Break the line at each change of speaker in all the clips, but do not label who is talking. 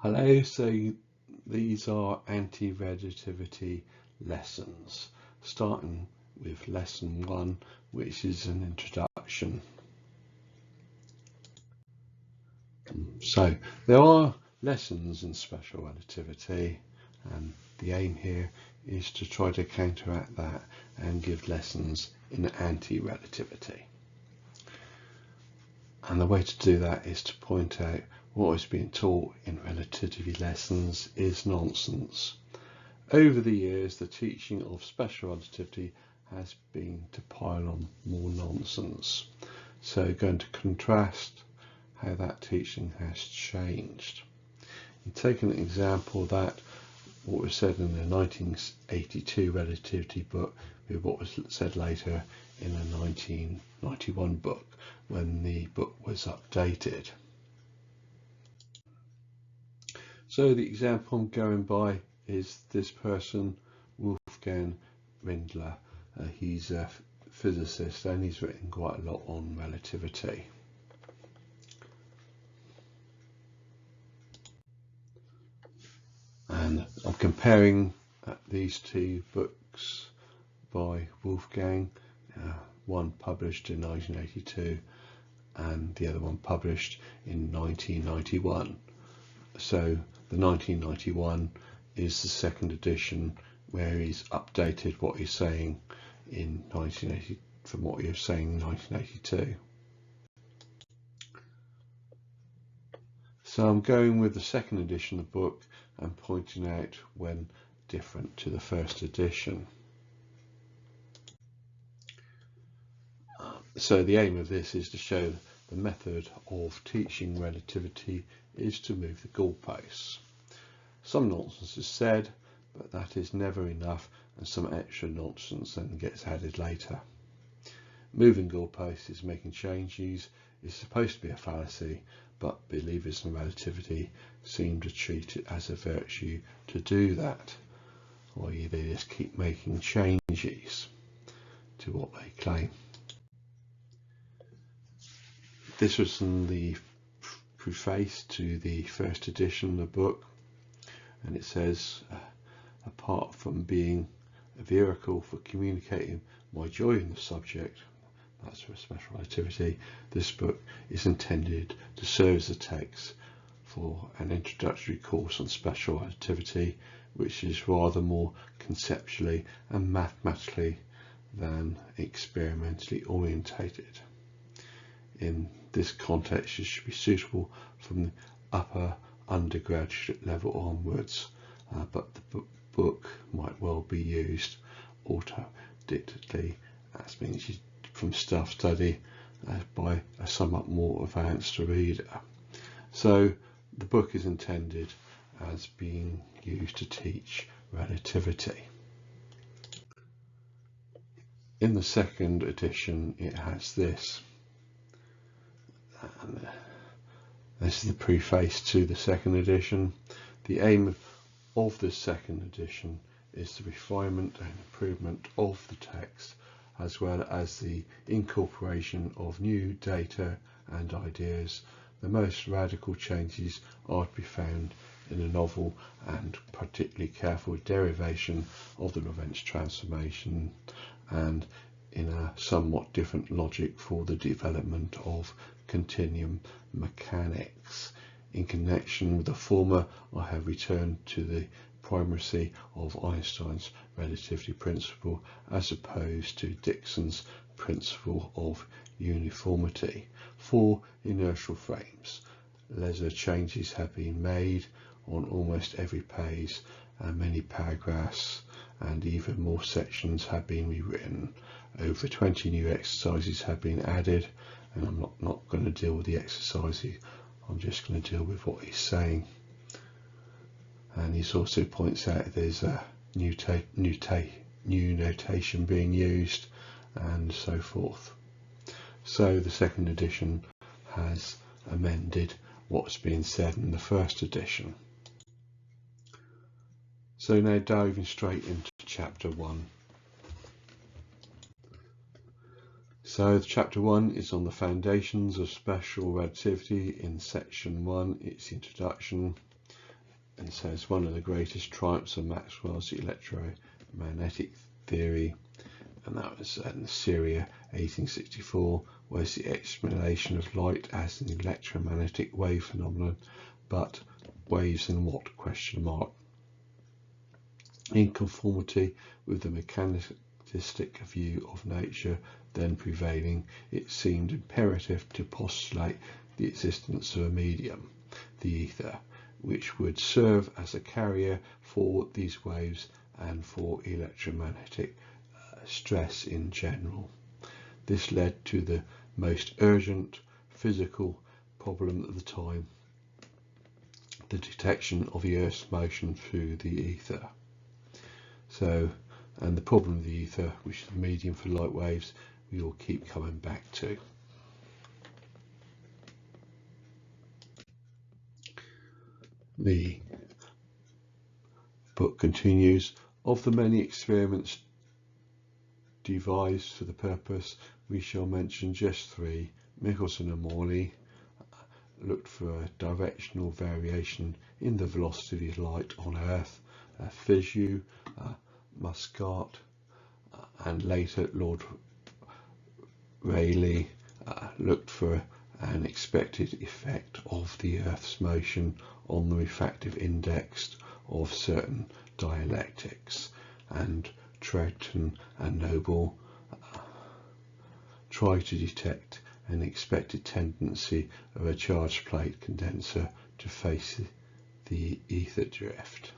Hello, so these are anti-relativity lessons, starting with lesson 1, which is an introduction. So there are lessons in special relativity, and the aim here is to try to counteract that and give lessons in anti-relativity. And the way to do that is to point out what is being taught in relativity lessons is nonsense. Over the years, the teaching of special relativity has been to pile on more nonsense. So going to contrast how that teaching has changed. You take an example that what was said in the 1982 relativity book with what was said later in a 1991 book when the book was updated. So the example I'm going by is this person, Wolfgang Rindler. He's a physicist and he's written quite a lot on relativity. And I'm comparing these two books by Wolfgang, one published in 1982 and the other one published in 1991. So the 1991 is the second edition where he's updated what he's saying in 1980 from what he was saying in 1982. So I'm going with the second edition of the book and pointing out when different to the first edition. So the aim of this is to show the method of teaching relativity is to move the goalposts. Some nonsense is said, but that is never enough, and some extra nonsense then gets added later. Moving goalposts is making changes is supposed to be a fallacy, but believers in relativity seem to treat it as a virtue to do that, or they just keep making changes to what they claim. This was in the preface to the first edition of the book, and it says, apart from being a vehicle for communicating my joy in the subject, that's for special relativity, this book is intended to serve as a text for an introductory course on special relativity, which is rather more conceptually and mathematically than experimentally orientated. In this context, it should be suitable from the upper undergraduate level onwards, but the book might well be used autodidactically, that means from staff study by a somewhat more advanced reader. So the book is intended as being used to teach relativity. In the second edition it has this. And this is the preface to the second edition. The aim of the second edition is the refinement and improvement of the text, as well as the incorporation of new data and ideas. The most radical changes are to be found in a novel and particularly careful derivation of the Lorentz transformation, and in a somewhat different logic for the development of continuum mechanics. In connection with the former, I have returned to the primacy of Einstein's relativity principle as opposed to Dixon's principle of uniformity. For inertial frames, lesser changes have been made on almost every page, and many paragraphs and even more sections have been rewritten. Over 20 new exercises have been added, and I'm not going to deal with the exercises, I'm just going to deal with what he's saying. And he also points out there's a new notation being used and so forth. So the second edition has amended what's been said in the first edition. So now diving straight into chapter 1. So chapter 1 is on the foundations of special relativity. In section 1 it's the introduction, and says one of the greatest triumphs of Maxwell's electromagnetic theory, and that was in Syria 1864, was the explanation of light as an electromagnetic wave phenomenon, but waves in what? Question mark. In conformity with the mechanistic view of nature then prevailing, it seemed imperative to postulate the existence of a medium, the ether, which would serve as a carrier for these waves and for electromagnetic stress in general. This led to the most urgent physical problem at the time, the detection of the Earth's motion through the ether. And the problem of the ether, which is the medium for light waves, we will keep coming back to. The book continues, of the many experiments devised for the purpose, we shall mention just three. Michelson and Morley looked for a directional variation in the velocity of light on Earth. Fizeau, Muscat, and later Lord Rayleigh looked for an expected effect of the Earth's motion on the refractive index of certain dielectrics, and Troughton and Noble tried to detect an expected tendency of a charged plate condenser to face the ether drift.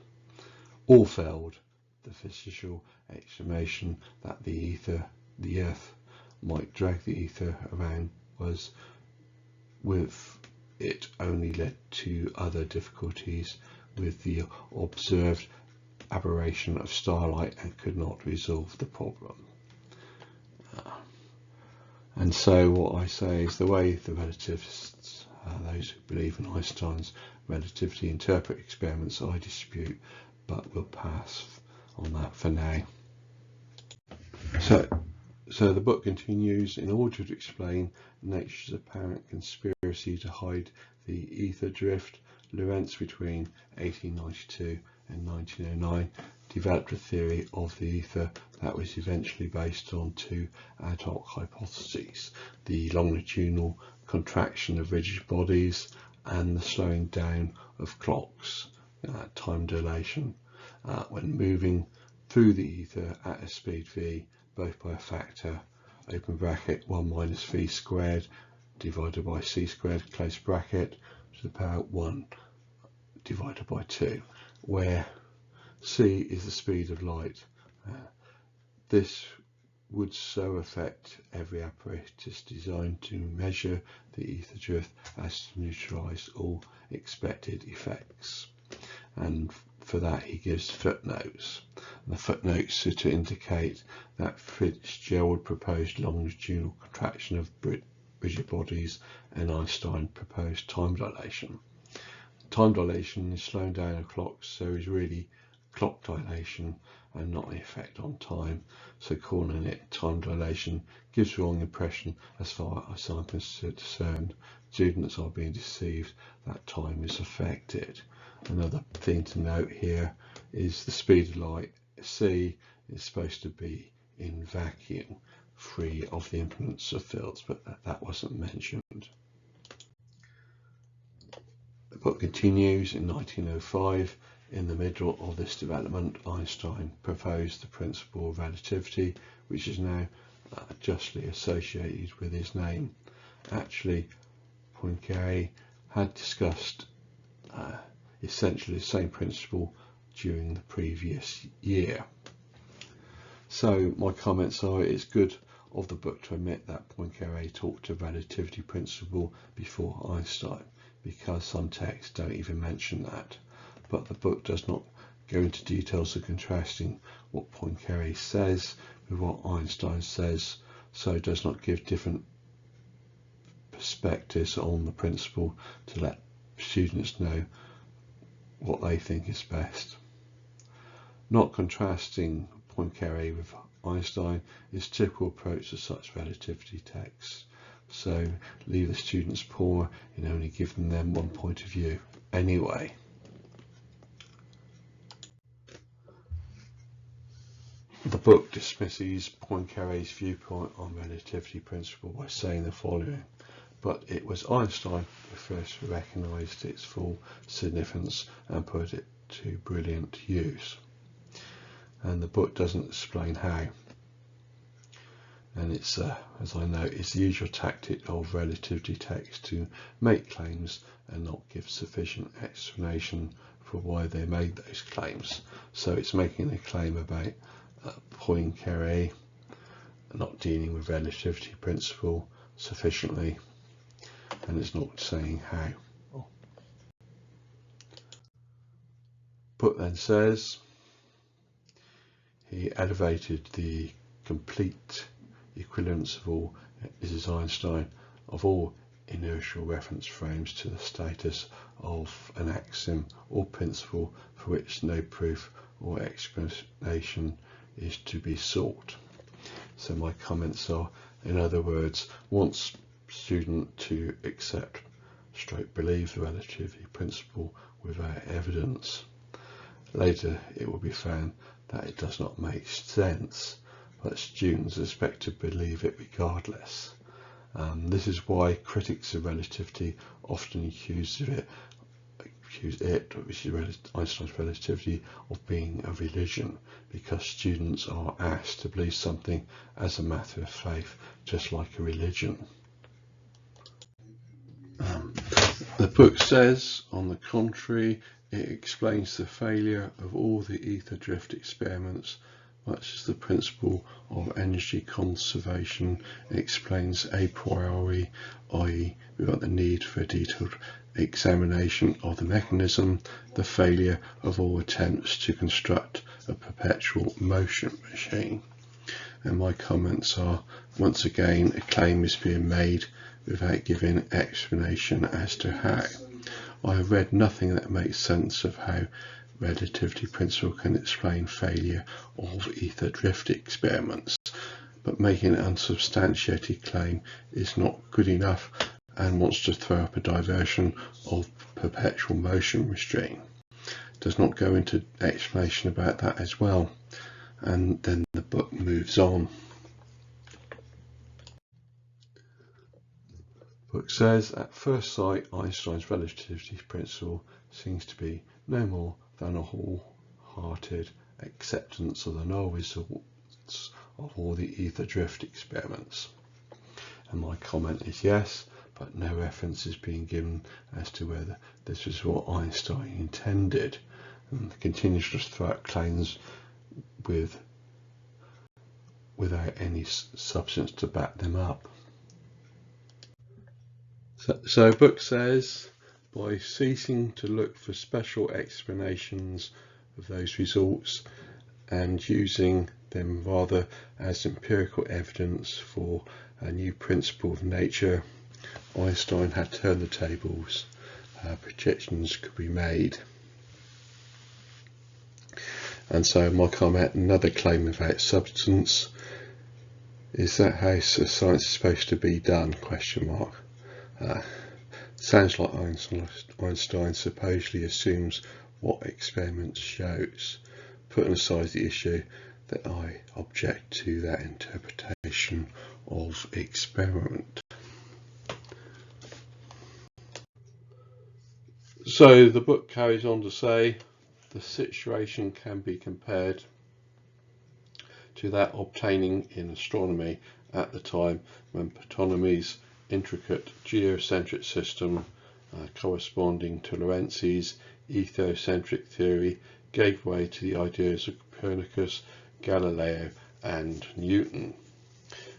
All failed. The physical explanation that the Earth might drag the ether around was with it only led to other difficulties with the observed aberration of starlight and could not resolve the problem. And so what I say is the way the relativists, those who believe in Einstein's relativity, interpret experiments, I dispute, but we'll pass on that for now. So the book continues, in order to explain nature's apparent conspiracy to hide the ether drift, Lorentz between 1892 and 1909 developed a theory of the ether that was eventually based on two ad hoc hypotheses: the longitudinal contraction of rigid bodies and the slowing down of clocks, time dilation, when moving through the ether at a speed v, both by a factor open bracket 1 minus v squared divided by c squared close bracket to the power 1 divided by 2, where c is the speed of light. This would so affect every apparatus designed to measure the ether drift as to neutralize all expected effects. And for that he gives footnotes. And the footnotes are to indicate that Fitzgerald proposed longitudinal contraction of rigid bodies and Einstein proposed time dilation. Time dilation is slowing down of clocks, so is really clock dilation and not the effect on time. So calling it time dilation gives the wrong impression as far as I'm concerned. Students are being deceived that time is affected. Another thing to note here is the speed of light, c, is supposed to be in vacuum, free of the influence of fields, but that wasn't mentioned. The book continues in 1905. In the middle of this development, Einstein proposed the principle of relativity, which is now justly associated with his name. Actually, Poincaré had discussed essentially the same principle during the previous year. So my comments are, it's good of the book to admit that Poincaré talked of relativity principle before Einstein, because some texts don't even mention that. But the book does not go into details of contrasting what Poincaré says with what Einstein says, so it does not give different perspectives on the principle to let students know what they think is best. Not contrasting Poincaré with Einstein is a typical approach to such relativity texts, so leave the students poor in only giving them one point of view anyway. The book dismisses Poincaré's viewpoint on relativity principle by saying the following: but it was Einstein who first recognised its full significance and put it to brilliant use. And the book doesn't explain how. And it's, as I know, it's the usual tactic of relativity texts to make claims and not give sufficient explanation for why they made those claims. So it's making a claim about Poincaré not dealing with relativity principle sufficiently, and it's not saying how. Book then says he elevated the complete equivalence of all, this is Einstein, of all inertial reference frames to the status of an axiom or principle for which no proof or explanation is to be sought. So my comments are, in other words, wants student to accept / believe the relativity principle without evidence. Later it will be found that it does not make sense, but students expect to believe it regardless. This is why critics of relativity often accuse it, which is Einstein's relativity, of being a religion, because students are asked to believe something as a matter of faith, just like a religion. The book says, on the contrary, it explains the failure of all the ether drift experiments, much as the principle of energy conservation explains a priori, i.e. without the need for a detailed examination of the mechanism, the failure of all attempts to construct a perpetual motion machine. And my comments are, once again, a claim is being made without giving explanation as to how. I have read nothing that makes sense of how relativity principle can explain failure of ether drift experiments, but making an unsubstantiated claim is not good enough and wants to throw up a diversion of perpetual motion machine. Does not go into explanation about that as well, and then the book moves on. The book says, at first sight, Einstein's relativity principle seems to be no more than a wholehearted acceptance of the null results of all the ether drift experiments. And my comment is yes, but no reference is being given as to whether this was what Einstein intended, and continues to throw out claims without any substance to back them up. So the book says, by ceasing to look for special explanations of those results and using them rather as empirical evidence for a new principle of nature, Einstein had turned the tables. Projections could be made. And so my comment, another claim without substance, is that how science is supposed to be done? Sounds like Einstein supposedly assumes what experiments shows, putting aside the issue that I object to that interpretation of experiment. So the book carries on to say, the situation can be compared to that obtaining in astronomy at the time when Ptolemy's intricate geocentric system corresponding to Lorenzi's ethocentric theory gave way to the ideas of Copernicus, Galileo and Newton.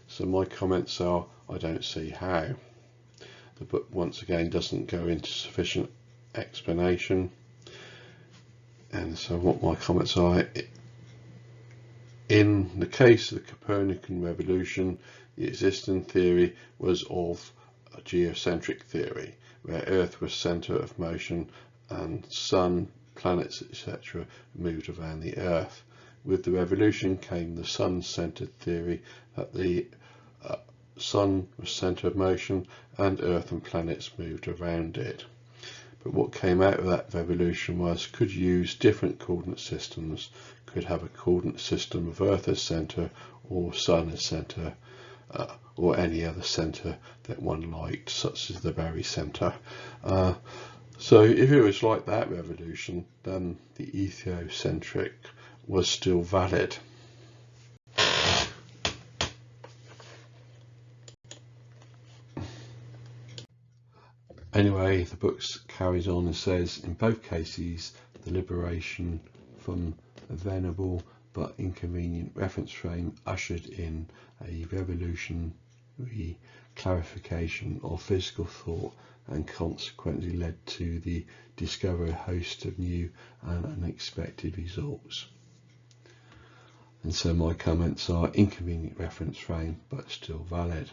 So my comments are, I don't see how. The book once again doesn't go into sufficient explanation, and so what my comments are, in the case of the Copernican revolution, the existing theory was of a geocentric theory, where Earth was centre of motion and sun, planets, etc. moved around the Earth. With the revolution came the sun-centred theory that the sun was centre of motion and Earth and planets moved around it. But what came out of that revolution was could use different coordinate systems, could have a coordinate system of Earth as centre or Sun as centre, or any other centre that one liked, such as the barycenter. So if it was like that revolution, then the ethiocentric was still valid. Anyway, the book carries on and says, in both cases, the liberation from a venerable but inconvenient reference frame ushered in a revolutionary clarification of physical thought and consequently led to the discovery of a host of new and unexpected results. And so my comments are inconvenient reference frame, but still valid.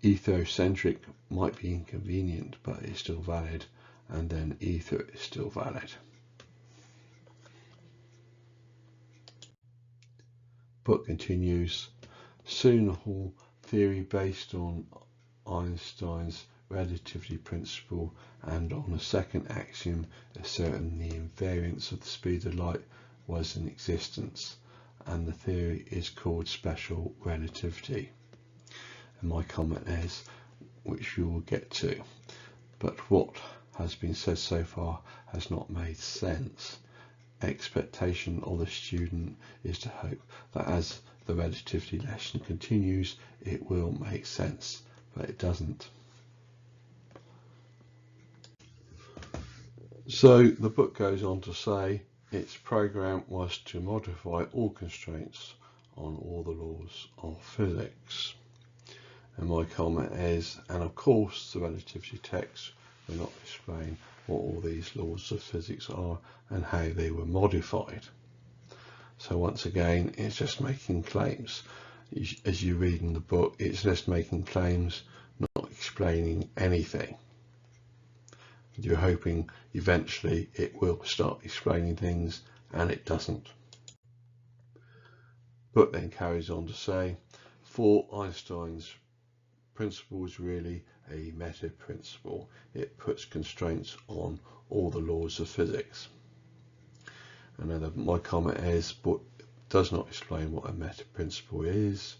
Ethocentric might be inconvenient, but it's still valid, and then ether is still valid. Book continues. Soon the whole theory based on Einstein's relativity principle and on a second axiom asserting the invariance of the speed of light was in existence, and the theory is called special relativity. And my comment is, which we will get to, but what has been said so far has not made sense. Expectation of the student is to hope that as the relativity lesson continues it will make sense, but it doesn't. So the book goes on to say its program was to modify all constraints on all the laws of physics. And my comment is, and of course the relativity text will not explain what all these laws of physics are and how they were modified. So once again, it's just making claims. As you read in the book, it's just making claims, not explaining anything. You're hoping eventually it will start explaining things, and it doesn't. Book then carries on to say, for Einstein's principle is really a meta principle. It puts constraints on all the laws of physics. And my comment is, but does not explain what a meta principle is,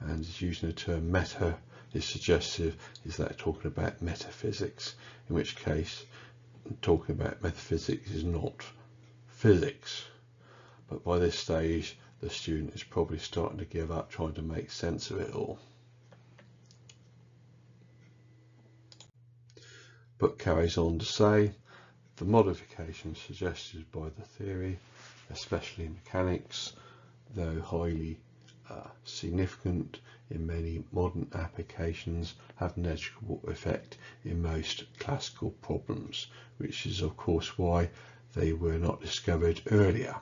and is using the term meta is suggestive is that talking about metaphysics, in which case talking about metaphysics is not physics. But by this stage the student is probably starting to give up trying to make sense of it all. But carries on to say, the modifications suggested by the theory, especially in mechanics, though highly significant in many modern applications, have negligible effect in most classical problems, which is of course why they were not discovered earlier.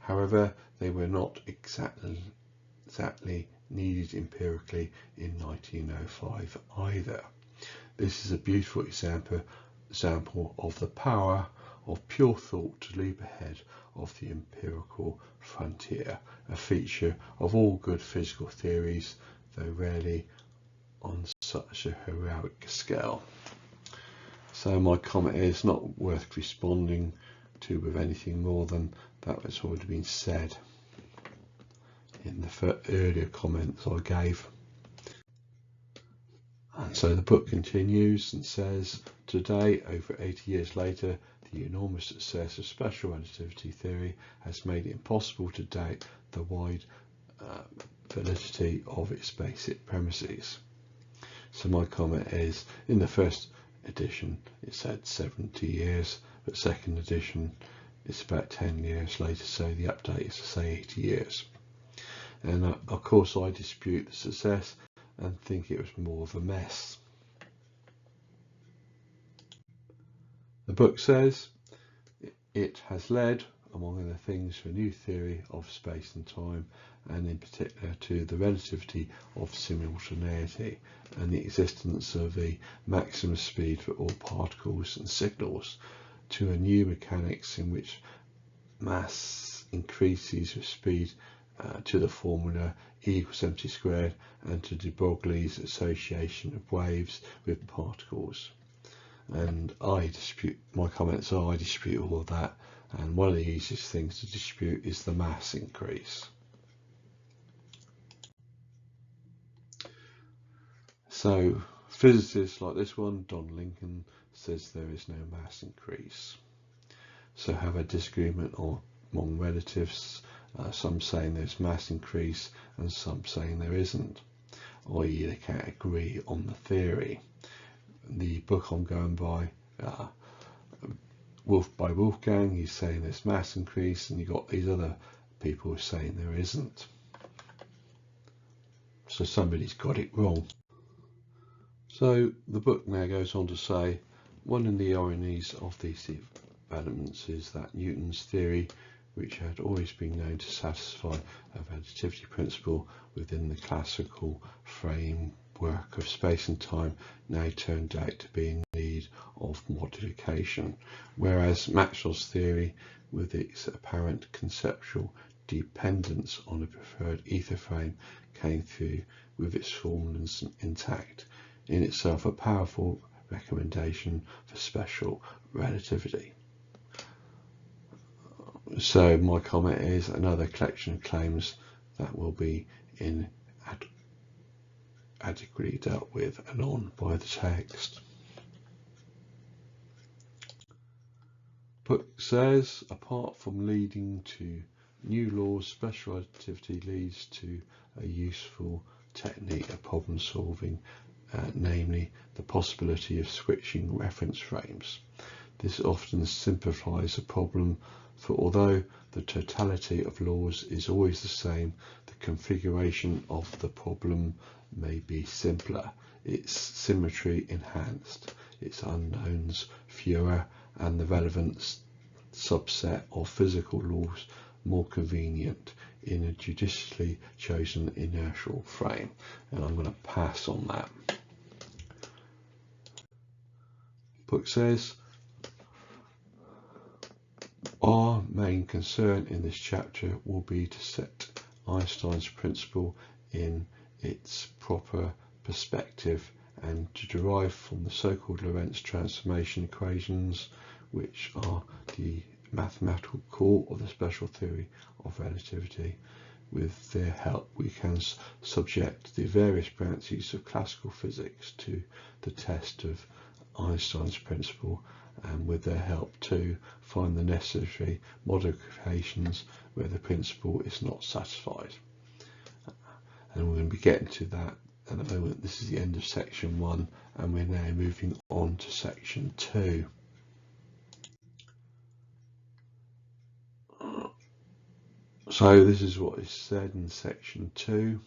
However, they were not exactly needed empirically in 1905 either. This is a beautiful example of the power of pure thought to leap ahead of the empirical frontier, a feature of all good physical theories, though rarely on such a heroic scale. So my comment is not worth responding to with anything more than that that's already been said in the earlier comments I gave. And so the book continues and says, today, over 80 years later, the enormous success of special relativity theory has made it impossible to doubt the wide validity of its basic premises. So my comment is, in the first edition it said 70 years, but second edition it's about 10 years later, so the update is to say 80 years. And of course I dispute the success and think it was more of a mess. The book says it has led, among other things, to a new theory of space and time, and in particular to the relativity of simultaneity and the existence of a maximum speed for all particles and signals, to a new mechanics in which mass increases with speed to the formula E=mc², and to de Broglie's association of waves with particles. and my comments are I dispute all of that, and one of the easiest things to dispute is the mass increase. So physicists like this one, Don Lincoln, says there is no mass increase. So have a disagreement among relatives, some saying there's mass increase and some saying there isn't, i.e. they can't agree on the theory. The book I'm going by, Wolfgang, he's saying there's mass increase, and you've got these other people saying there isn't. So somebody's got it wrong. So the book now goes on to say, one of the ironies of these developments is that Newton's theory, which had always been known to satisfy a relativity principle within the classical framework of space and time, now turned out to be in need of modification, whereas Maxwell's theory, with its apparent conceptual dependence on a preferred ether frame, came through with its formulas intact, in itself a powerful recommendation for special relativity. So my comment is another collection of claims that will be adequately dealt with anon by the text. Book says, apart from leading to new laws, special relativity leads to a useful technique of problem solving, namely the possibility of switching reference frames. This often simplifies a problem, for although the totality of laws is always the same, the configuration of the problem may be simpler, its symmetry enhanced, its unknowns fewer, and the relevant subset of physical laws more convenient in a judiciously chosen inertial frame. And I'm going to pass on that. Book says, our main concern in this chapter will be to set Einstein's principle in its proper perspective and to derive from the so-called Lorentz transformation equations, which are the mathematical core of the special theory of relativity. With their help, we can subject the various branches of classical physics to the test of Einstein's principle, and with their help to find the necessary modifications where the principle is not satisfied. And we're going to be getting to that at the moment. This is the end of section 1, and we're now moving on to section 2. So this is what is said in section 2.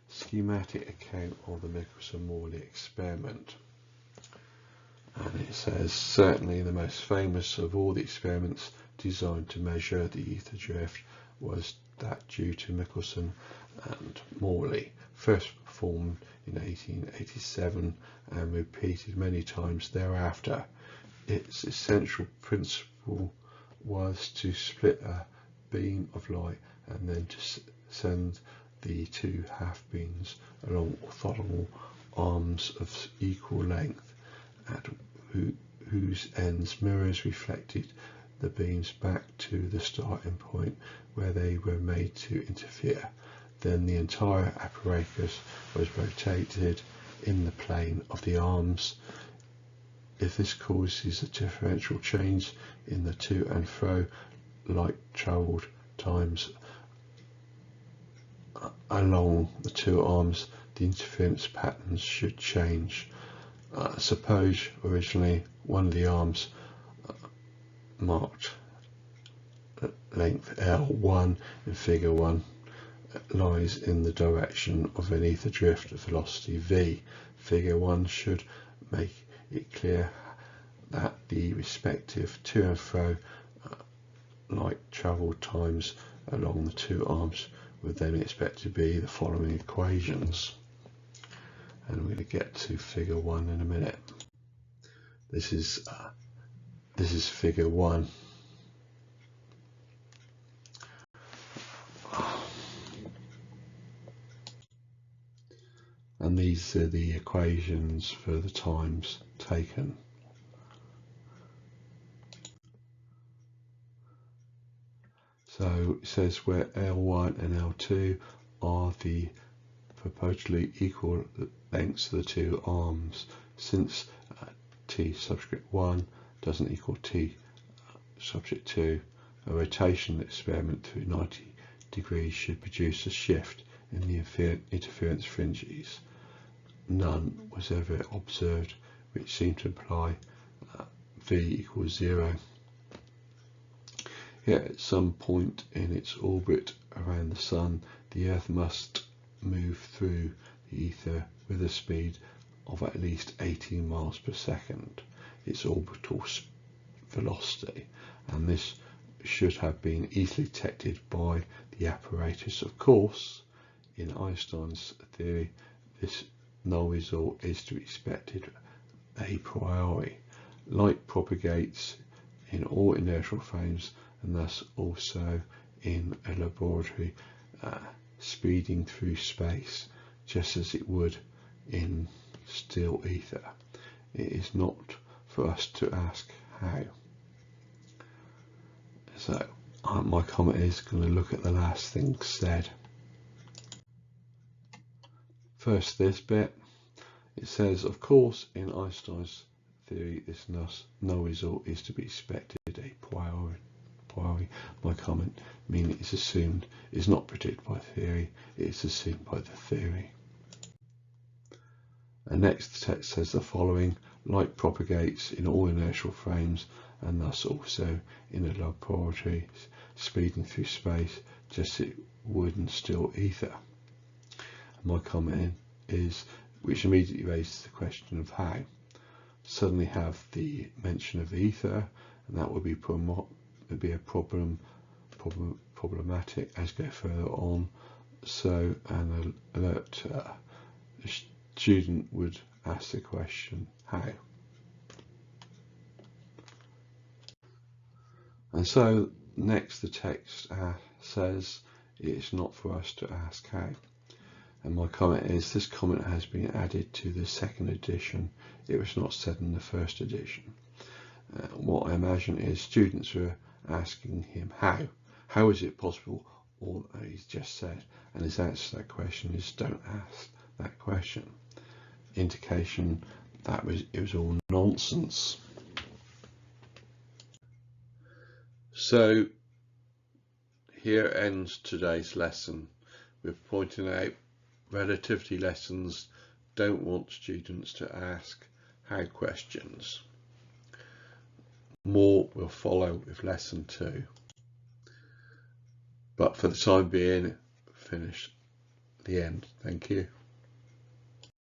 Schematic account of the Michelson-Morley experiment. And it says, certainly the most famous of all the experiments designed to measure the ether drift was that due to Michelson and Morley, first performed in 1887 and repeated many times thereafter. Its essential principle was to split a beam of light and then to send the two half beams along orthogonal arms of equal length, at whose ends mirrors reflected the beams back to the starting point where they were made to interfere. Then the entire apparatus was rotated in the plane of the arms. If this causes a differential change in the to and fro light travelled times along the two arms, the interference patterns should change. Suppose originally one of the arms marked length L1 in figure 1 lies in the direction of an ether drift of velocity v. Figure 1 should make it clear that the respective to and fro light travelled times along the two arms would then expect to be the following equations. And we're going to get to figure 1 in a minute. This is figure 1. And these are the equations for the times taken. So it says where L1 and L2 are the proportionally equal lengths of the two arms, since T subscript 1 doesn't equal T subject 2, a rotation experiment through 90 degrees should produce a shift in the interference fringes. None was ever observed, which seemed to imply V equals 0. Yet at some point in its orbit around the Sun, the Earth must move through the ether with a speed of at least 18 miles per second, its orbital velocity, and this should have been easily detected by the apparatus. Of course, in Einstein's theory, this null result is to be expected a priori. Light propagates in all inertial frames and thus also in a laboratory, speeding through space just as it would in still ether. It is not for us to ask how. So my comment is going to look at the last thing said. First, this bit, it says, of course, in Einstein's theory, this null result is to be expected a priori. My comment, meaning it's assumed, is not predicted by theory, it's assumed by the theory. And next, the text says the following: light propagates in all inertial frames and thus also in a laboratory, speeding through space just as it would in still ether. And my comment is, which immediately raises the question of how. Suddenly have the mention of ether, and that would be problematic as go further on. So an alert student would ask the question how. And so next the text says it's not for us to ask how. And my comment is, this comment has been added to the second edition. It was not said in the first edition. What I imagine is students were asking him how is it possible all that he's just said, and his answer to that question is don't ask that question. Indication that it was all nonsense. So here ends today's lesson with pointing out relativity lessons don't want students to ask how questions. More will follow with lesson 2. But for the time being, finish the end. Thank you.